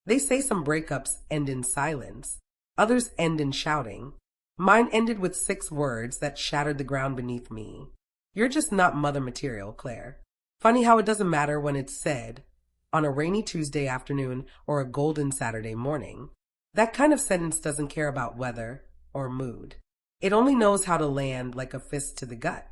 They say some breakups end in silence, others end in shouting. Mine ended with 6 words that shattered the ground beneath me. You're just not mother material, Claire. Funny how it doesn't matter when it's said on a rainy Tuesday afternoon or a golden Saturday morning. That kind of sentence doesn't care about weather or mood. It only knows how to land like a fist to the gut.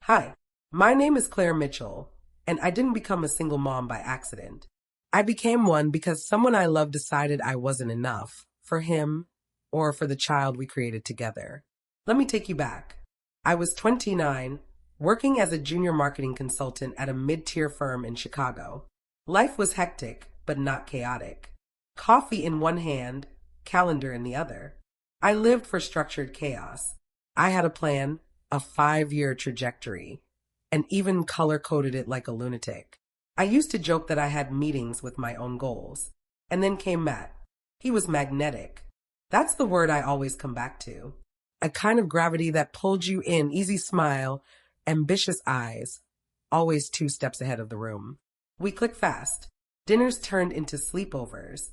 Hi, my name is Claire Mitchell, and I didn't become a single mom by accident. I became one because someone I loved decided I wasn't enough for him or for the child we created together. Let me take you back. I was 29, working as a junior marketing consultant at a mid-tier firm in Chicago. Life was hectic, but not chaotic. Coffee in one hand, calendar in the other. I lived for structured chaos. I had a plan, a 5-year trajectory, and even color-coded it like a lunatic. I used to joke that I had meetings with my own goals. And then came Matt. He was magnetic. That's the word I always come back to. A kind of gravity that pulled you in, easy smile, ambitious eyes, always 2 steps ahead of the room. We clicked fast. Dinners turned into sleepovers.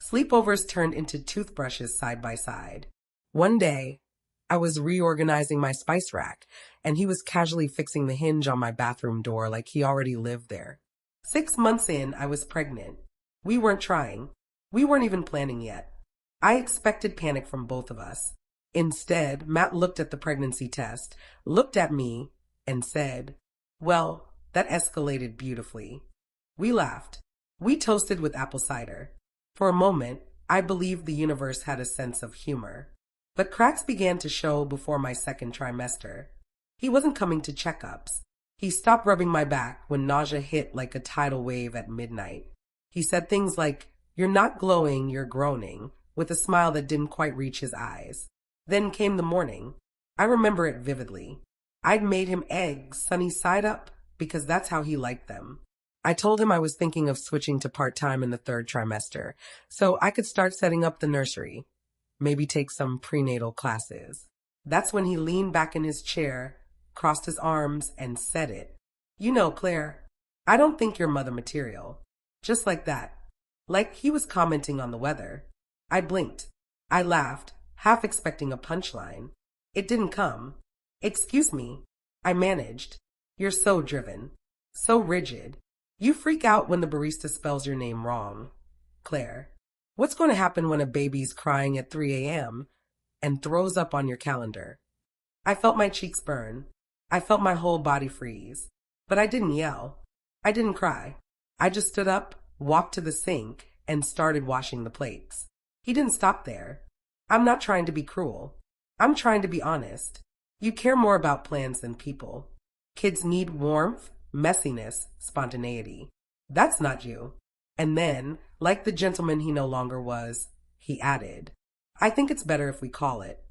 Sleepovers turned into toothbrushes side by side. One day, I was reorganizing my spice rack, and he was casually fixing the hinge on my bathroom door like he already lived there. 6 months in, I was pregnant. We weren't trying. We weren't even planning yet. I expected panic from both of us. Instead, Matt looked at the pregnancy test, looked at me, and said, "Well, that escalated beautifully." We laughed. We toasted with apple cider. For a moment, I believed the universe had a sense of humor. But cracks began to show before my second trimester. He wasn't coming to checkups. He stopped rubbing my back when nausea hit like a tidal wave at midnight. He said things like, "You're not glowing, you're groaning," with a smile that didn't quite reach his eyes. Then came the morning. I remember it vividly. I'd made him eggs, sunny side up, because that's how he liked them. I told him I was thinking of switching to part-time in the 3rd trimester, so I could start setting up the nursery, maybe take some prenatal classes. That's when he leaned back in his chair, crossed his arms, and said it. "You know, Claire, I don't think you're mother material." Just like that. Like he was commenting on the weather. I blinked. I laughed, half expecting a punchline. It didn't come. "Excuse me," I managed. "You're so driven. So rigid. You freak out when the barista spells your name wrong. Claire, what's going to happen when a baby's crying at 3 a.m. and throws up on your calendar?" I felt my cheeks burn. I felt my whole body freeze. But I didn't yell. I didn't cry. I just stood up, walked to the sink, and started washing the plates. He didn't stop there. I'm not trying to be cruel. I'm trying to be honest. You care more about plans than people. Kids need warmth, messiness, spontaneity. That's not you. And then, like the gentleman he no longer was, he added, "I think it's better if we call it.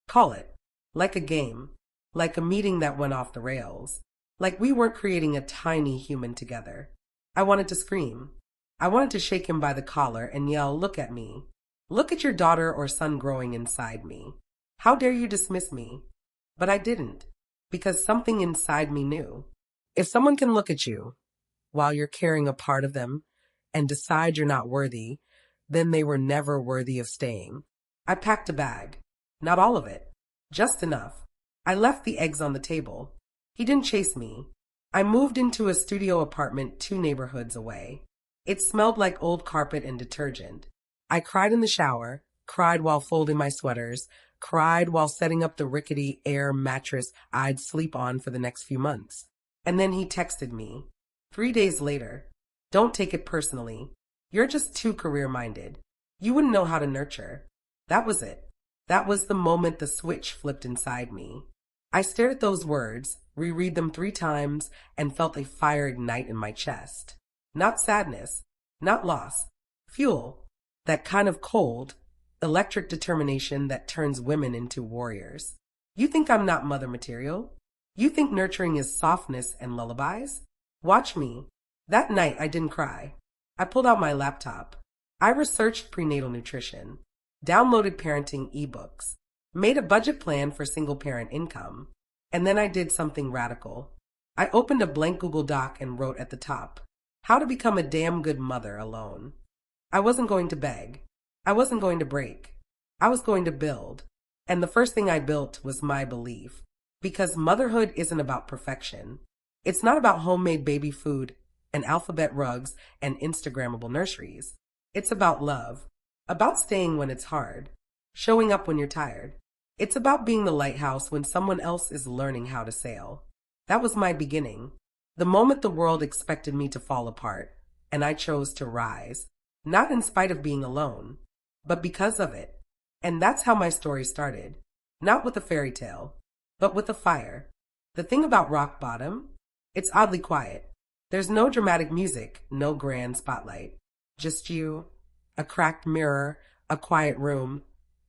Call it. Like a game. Like a meeting that went off the rails. Like we weren't creating a tiny human together." I wanted to scream. I wanted to shake him by the collar and yell, "Look at me. Look at your daughter or son growing inside me. How dare you dismiss me?" But I didn't, because something inside me knew. If someone can look at you while you're carrying a part of them and decide you're not worthy, then they were never worthy of staying. I packed a bag. Not all of it. Just enough. I left the eggs on the table. He didn't chase me. I moved into a studio apartment 2 neighborhoods away. It smelled like old carpet and detergent. I cried in the shower, cried while folding my sweaters, cried while setting up the rickety air mattress I'd sleep on for the next few months. And then he texted me. 3 days later. "Don't take it personally. You're just too career-minded. You wouldn't know how to nurture." That was it. That was the moment the switch flipped inside me. I stared at those words, reread them 3 times, and felt a fire ignite in my chest. Not sadness, not loss. Fuel. That kind of cold, electric determination that turns women into warriors. You think I'm not mother material? You think nurturing is softness and lullabies? Watch me. That night I didn't cry. I pulled out my laptop. I researched prenatal nutrition, downloaded parenting ebooks, made a budget plan for single-parent income, and then I did something radical. I opened a blank Google Doc and wrote at the top, "How to become a damn good mother alone." I wasn't going to beg. I wasn't going to break. I was going to build. And the first thing I built was my belief. Because motherhood isn't about perfection. It's not about homemade baby food and alphabet rugs and Instagrammable nurseries. It's about love. About staying when it's hard. Showing up when you're tired. It's about being the lighthouse when someone else is learning how to sail. That was my beginning. The moment the world expected me to fall apart, and I chose to rise. Not in spite of being alone, but because of it. And that's how my story started. Not with a fairy tale, but with a fire. The thing about rock bottom, it's oddly quiet. There's no dramatic music, no grand spotlight. Just you, a cracked mirror, a quiet room,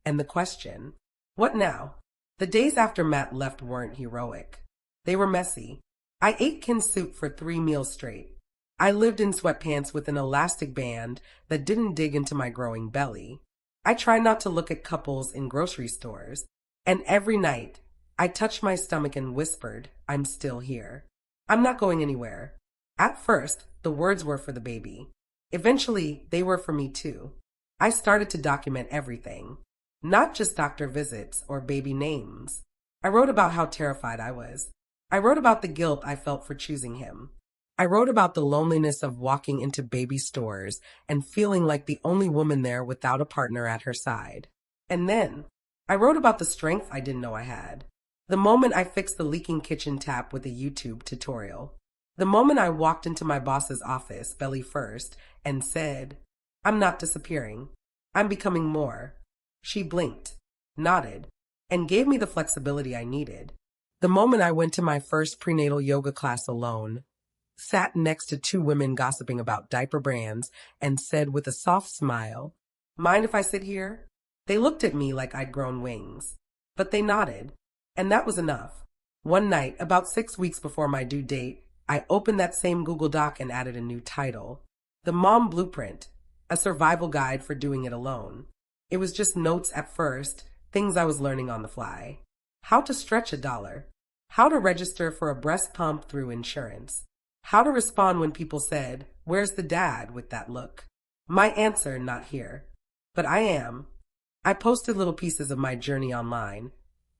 and the question, what now? The days after Matt left weren't heroic. They were messy. I ate kin soup for 3 meals straight. I lived in sweatpants with an elastic band that didn't dig into my growing belly. I tried not to look at couples in grocery stores. And every night, I touched my stomach and whispered, I'm still here. I'm not going anywhere. At first, the words were for the baby. Eventually, they were for me too. I started to document everything. Not just doctor visits or baby names. I wrote about how terrified I was. I wrote about the guilt I felt for choosing him. I wrote about the loneliness of walking into baby stores and feeling like the only woman there without a partner at her side. And then, I wrote about the strength I didn't know I had. The moment I fixed the leaking kitchen tap with a YouTube tutorial. The moment I walked into my boss's office, belly first, and said, I'm not disappearing. I'm becoming more. She blinked, nodded, and gave me the flexibility I needed. The moment I went to my first prenatal yoga class alone, sat next to 2 women gossiping about diaper brands, and said with a soft smile, mind if I sit here? They looked at me like I'd grown wings, but they nodded, and that was enough. One night, about 6 weeks before my due date, I opened that same Google Doc and added a new title, The Mom Blueprint, a survival guide for doing it alone. It was just notes at first, things I was learning on the fly. How to stretch $1. How to register for a breast pump through insurance. How to respond when people said, where's the dad with that look? My answer, not here. But I am. I posted little pieces of my journey online,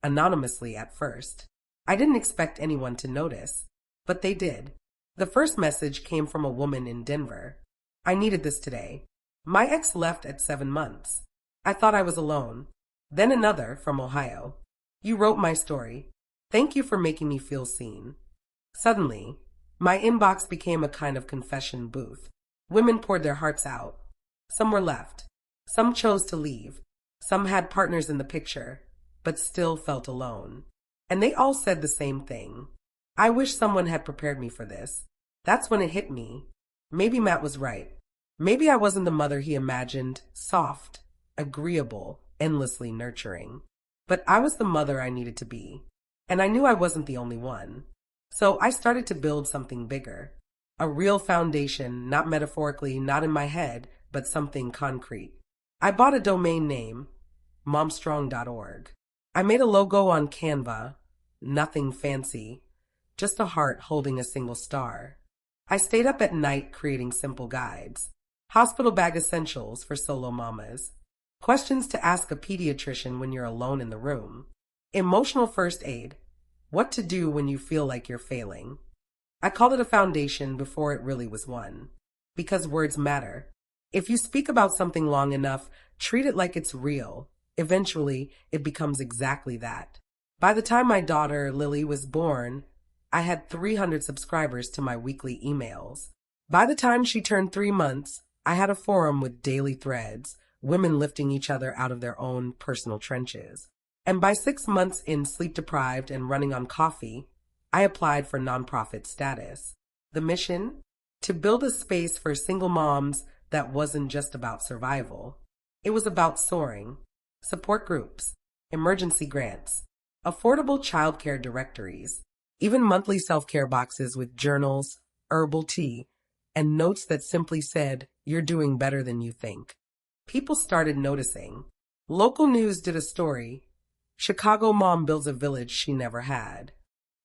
anonymously at first. I didn't expect anyone to notice, but they did. The first message came from a woman in Denver. I needed this today. My ex left at 7 months. I thought I was alone. Then another from Ohio. You wrote my story. Thank you for making me feel seen. Suddenly, my inbox became a kind of confession booth. Women poured their hearts out. Some were left. Some chose to leave. Some had partners in the picture, but still felt alone. And they all said the same thing. I wish someone had prepared me for this. That's when it hit me. Maybe Matt was right. Maybe I wasn't the mother he imagined, soft, agreeable, endlessly nurturing. But I was the mother I needed to be. And I knew I wasn't the only one. So I started to build something bigger. A real foundation, not metaphorically, not in my head, but something concrete. I bought a domain name, momstrong.org. I made a logo on Canva, nothing fancy, just a heart holding a single star. I stayed up at night creating simple guides. Hospital bag essentials for solo mamas. Questions to ask a pediatrician when you're alone in the room. Emotional first aid. What to do when you feel like you're failing. I called it a foundation before it really was one. Because words matter. If you speak about something long enough, treat it like it's real. Eventually, it becomes exactly that. By the time my daughter, Lily, was born, I had 300 subscribers to my weekly emails. By the time she turned 3 months, I had a forum with daily threads, women lifting each other out of their own personal trenches. And by 6 months in sleep-deprived and running on coffee, I applied for nonprofit status. The mission? To build a space for single moms that wasn't just about survival. It was about soaring, support groups, emergency grants, affordable childcare directories, even monthly self-care boxes with journals, herbal tea, and notes that simply said, you're doing better than you think. People started noticing. Local news did a story. Chicago mom builds a village she never had.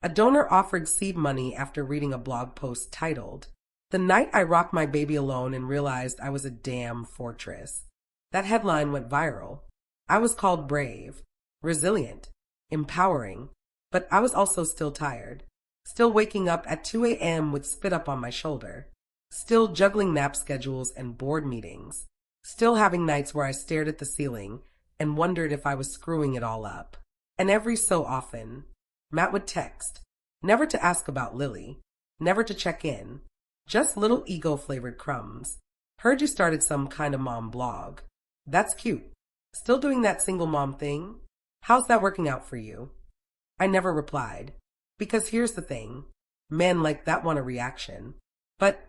A donor offered seed money after reading a blog post titled, The night I rocked my baby alone and realized I was a damn fortress. That headline went viral. I was called brave, resilient, empowering, but I was also still tired. Still waking up at 2 a.m. with spit up on my shoulder. Still juggling nap schedules and board meetings. Still having nights where I stared at the ceiling and wondered if I was screwing it all up. And every so often, Matt would text, never to ask about Lily, never to check in, just little ego-flavored crumbs. Heard you started some kind of mom blog. That's cute. Still doing that single mom thing? How's that working out for you? I never replied. Because here's the thing. Men like that want a reaction. But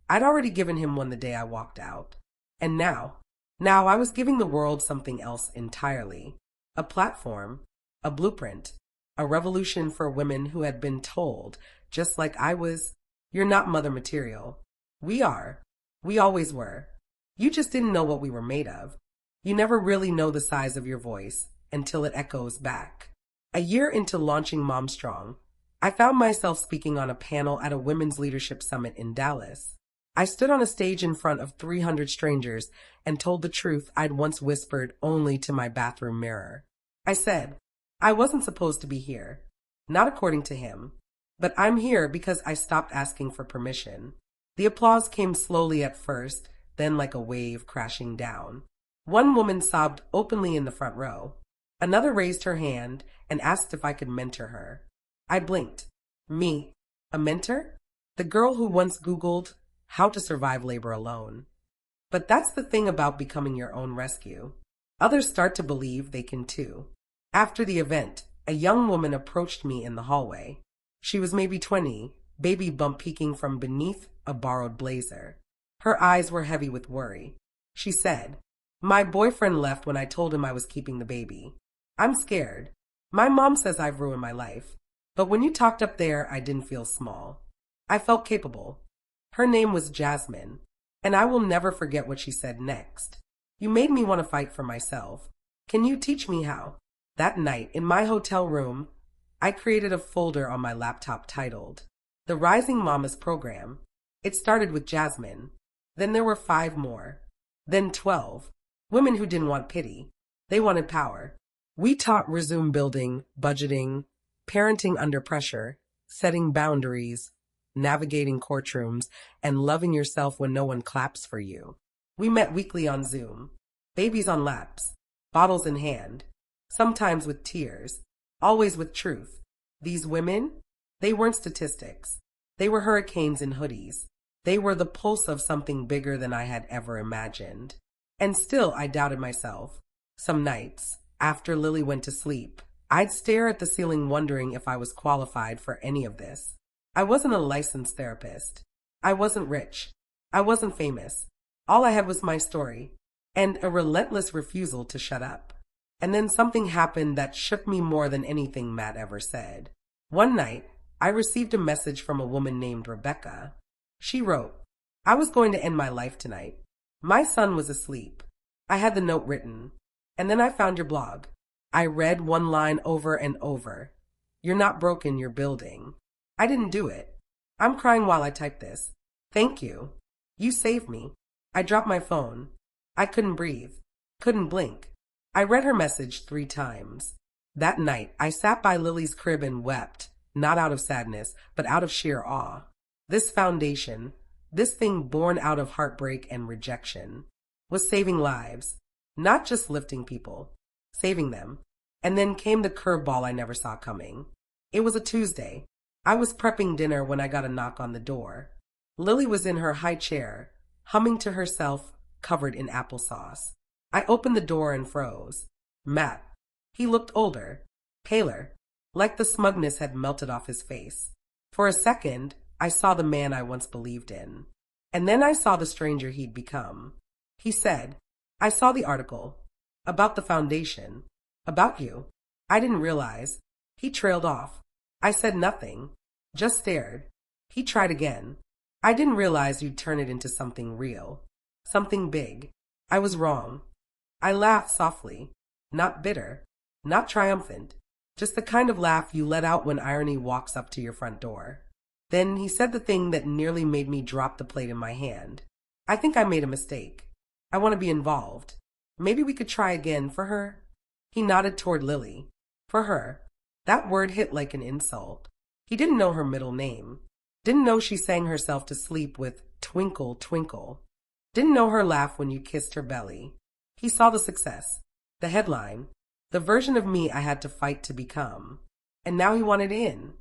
I'd already given him one the day I walked out. And now I was giving the world something else entirely. A platform, a blueprint, a revolution for women who had been told, just like I was, you're not mother material. We are. We always were. You just didn't know what we were made of. You never really know the size of your voice until it echoes back. A year into launching Mom Strong, I found myself speaking on a panel at a women's leadership summit in Dallas. I stood on a stage in front of 300 strangers and told the truth I'd once whispered only to my bathroom mirror. I said, I wasn't supposed to be here. Not according to him. But I'm here because I stopped asking for permission. The applause came slowly at first, then like a wave crashing down. One woman sobbed openly in the front row. Another raised her hand and asked if I could mentor her. I blinked. Me? A mentor? The girl who once Googled how to survive labor alone. But that's the thing about becoming your own rescue. Others start to believe they can too. After the event, a young woman approached me in the hallway. She was maybe 20, baby bump peeking from beneath a borrowed blazer. Her eyes were heavy with worry. She said, my boyfriend left when I told him I was keeping the baby. I'm scared. My mom says I've ruined my life. But when you talked up there, I didn't feel small. I felt capable. Her name was Jasmine, and I will never forget what she said next. You made me want to fight for myself. Can you teach me how? That night, in my hotel room, I created a folder on my laptop titled, The Rising Mamas Program. It started with Jasmine. Then there were 5 more. Then 12. Women who didn't want pity. They wanted power. We taught resume building, budgeting, parenting under pressure, setting boundaries, navigating courtrooms, and loving yourself when no one claps for you. We met weekly on Zoom. Babies on laps, bottles in hand, sometimes with tears, always with truth. These women, they weren't statistics. They were hurricanes in hoodies. They were the pulse of something bigger than I had ever imagined. And still I doubted myself. Some nights, after Lily went to sleep, I'd stare at the ceiling wondering if I was qualified for any of this. I wasn't a licensed therapist. I wasn't rich. I wasn't famous. All I had was my story, and a relentless refusal to shut up. And then something happened that shook me more than anything Matt ever said. One night, I received a message from a woman named Rebecca. She wrote, I was going to end my life tonight. My son was asleep. I had the note written. And then I found your blog. I read one line over and over. You're not broken, you're building. I didn't do it. I'm crying while I type this. Thank you. You saved me. I dropped my phone. I couldn't breathe. Couldn't blink. I read her message 3 times. That night, I sat by Lily's crib and wept, not out of sadness, but out of sheer awe. This foundation, this thing born out of heartbreak and rejection, was saving lives, not just lifting people, saving them. And then came the curveball I never saw coming. It was a Tuesday. I was prepping dinner when I got a knock on the door. Lily was in her high chair, humming to herself, covered in applesauce. I opened the door and froze. Matt. He looked older, paler, like the smugness had melted off his face. For a second, I saw the man I once believed in. And then I saw the stranger he'd become. He said, I saw the article. About the foundation. About you. I didn't realize. He trailed off. I said nothing. Just stared. He tried again. I didn't realize you'd turn it into something real. Something big. I was wrong. I laughed softly. Not bitter. Not triumphant. Just the kind of laugh you let out when irony walks up to your front door. Then he said the thing that nearly made me drop the plate in my hand. I think I made a mistake. I want to be involved. Maybe we could try again for her. He nodded toward Lily. For her. That word hit like an insult. He didn't know her middle name. Didn't know she sang herself to sleep with Twinkle, Twinkle. Didn't know her laugh when you kissed her belly. He saw the success, the headline, the version of me I had to fight to become. And now he wanted in.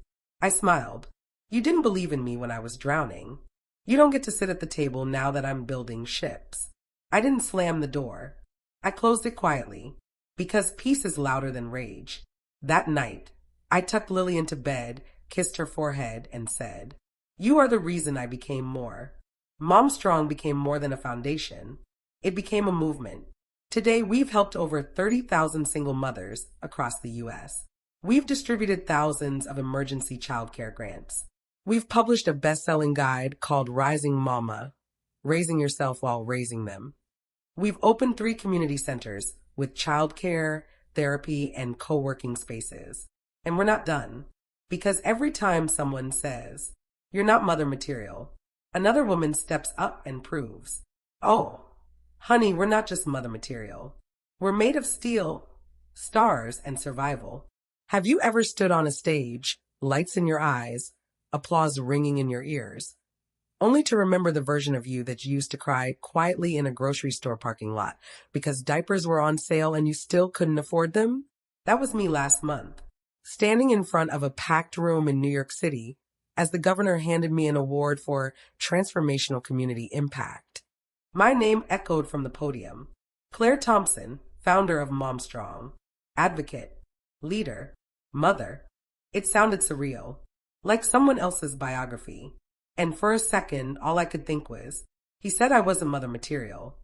I smiled. You didn't believe in me when I was drowning. You don't get to sit at the table now that I'm building ships. I didn't slam the door. I closed it quietly, because peace is louder than rage. That night, I tucked Lily into bed, kissed her forehead, and said, "You are the reason I became more." Mom Strong became more than a foundation. It became a movement. Today, we've helped over 30,000 single mothers across the U.S. We've distributed thousands of emergency childcare grants. We've published a best-selling guide called Rising Mama, Raising Yourself While Raising Them. We've opened 3 community centers with childcare, therapy, and co-working spaces. And we're not done, because every time someone says, "You're not mother material," another woman steps up and proves, "Oh, honey, we're not just mother material. We're made of steel, stars, and survival." Have you ever stood on a stage, lights in your eyes, applause ringing in your ears, only to remember the version of you that you used to cry quietly in a grocery store parking lot because diapers were on sale and you still couldn't afford them? That was me last month, standing in front of a packed room in New York City as the governor handed me an award for transformational community impact. My name echoed from the podium. Claire Thompson, founder of Mom Strong, advocate, leader, mother. It sounded surreal, like someone else's biography. And for a second, all I could think was, he said I wasn't mother material.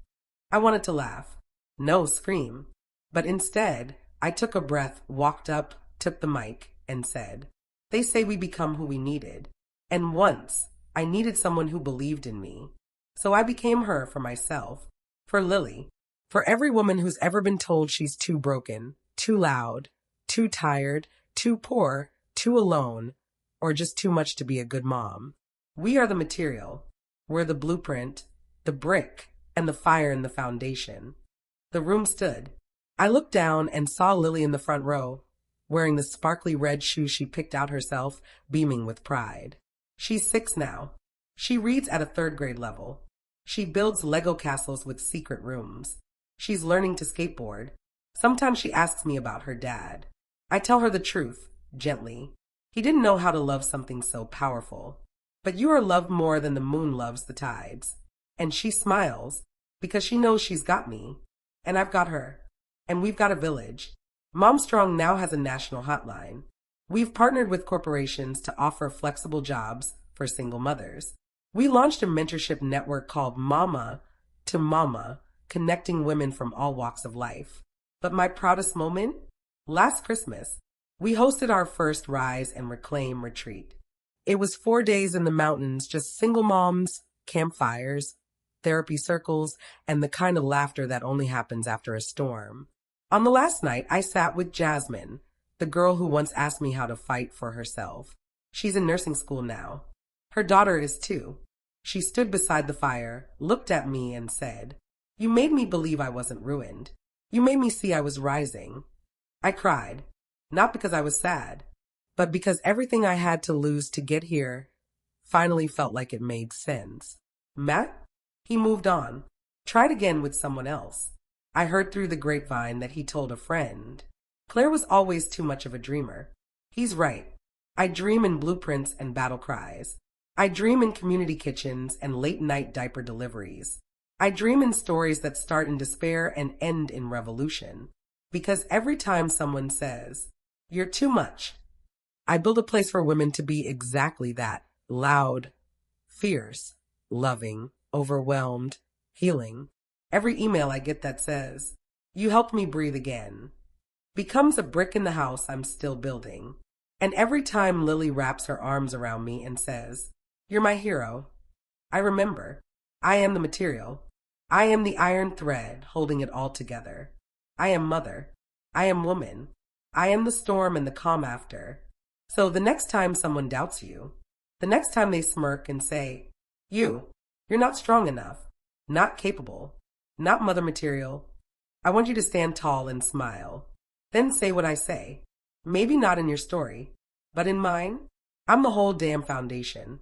I wanted to laugh. No, scream. But instead, I took a breath, walked up, took the mic, and said, "They say we become who we needed. And once, I needed someone who believed in me. So I became her for myself, for Lily, for every woman who's ever been told she's too broken, too loud, too tired, too poor, too alone, or just too much to be a good mom. We are the material. We're the blueprint, the brick, and the fire in the foundation." The room stood. I looked down and saw Lily in the front row, wearing the sparkly red shoes she picked out herself, beaming with pride. She's 6 now. She reads at a 3rd grade level. She builds Lego castles with secret rooms. She's learning to skateboard. Sometimes she asks me about her dad. I tell her the truth, gently. He didn't know how to love something so powerful. But you are loved more than the moon loves the tides. And she smiles, because she knows she's got me. And I've got her. And we've got a village. Mom Strong now has a national hotline. We've partnered with corporations to offer flexible jobs for single mothers. We launched a mentorship network called Mama to Mama, connecting women from all walks of life. But my proudest moment? Last Christmas, we hosted our first Rise and Reclaim retreat. It was 4 days in the mountains, just single moms, campfires, therapy circles, and the kind of laughter that only happens after a storm. On the last night, I sat with Jasmine, the girl who once asked me how to fight for herself. She's in nursing school now. Her daughter is too. She stood beside the fire, looked at me, and said, "You made me believe I wasn't ruined. You made me see I was rising." I cried, not because I was sad, but because everything I had to lose to get here finally felt like it made sense. Matt? He moved on, tried again with someone else. I heard through the grapevine that he told a friend. Claire was always too much of a dreamer. He's right. I dream in blueprints and battle cries. I dream in community kitchens and late-night diaper deliveries. I dream in stories that start in despair and end in revolution. Because every time someone says, "You're too much," I build a place for women to be exactly that: loud, fierce, loving, overwhelmed, healing. Every email I get that says, "You helped me breathe again," becomes a brick in the house I'm still building. And every time Lily wraps her arms around me and says, "You're my hero," I remember, I am the material. I am the iron thread holding it all together. I am mother. I am woman. I am the storm and the calm after. So the next time someone doubts you, The next time they smirk and say, you're not strong enough, not capable, not mother material, I want you to stand tall and smile. Then say what I say. Maybe not in your story, but in mine, I'm the whole damn foundation.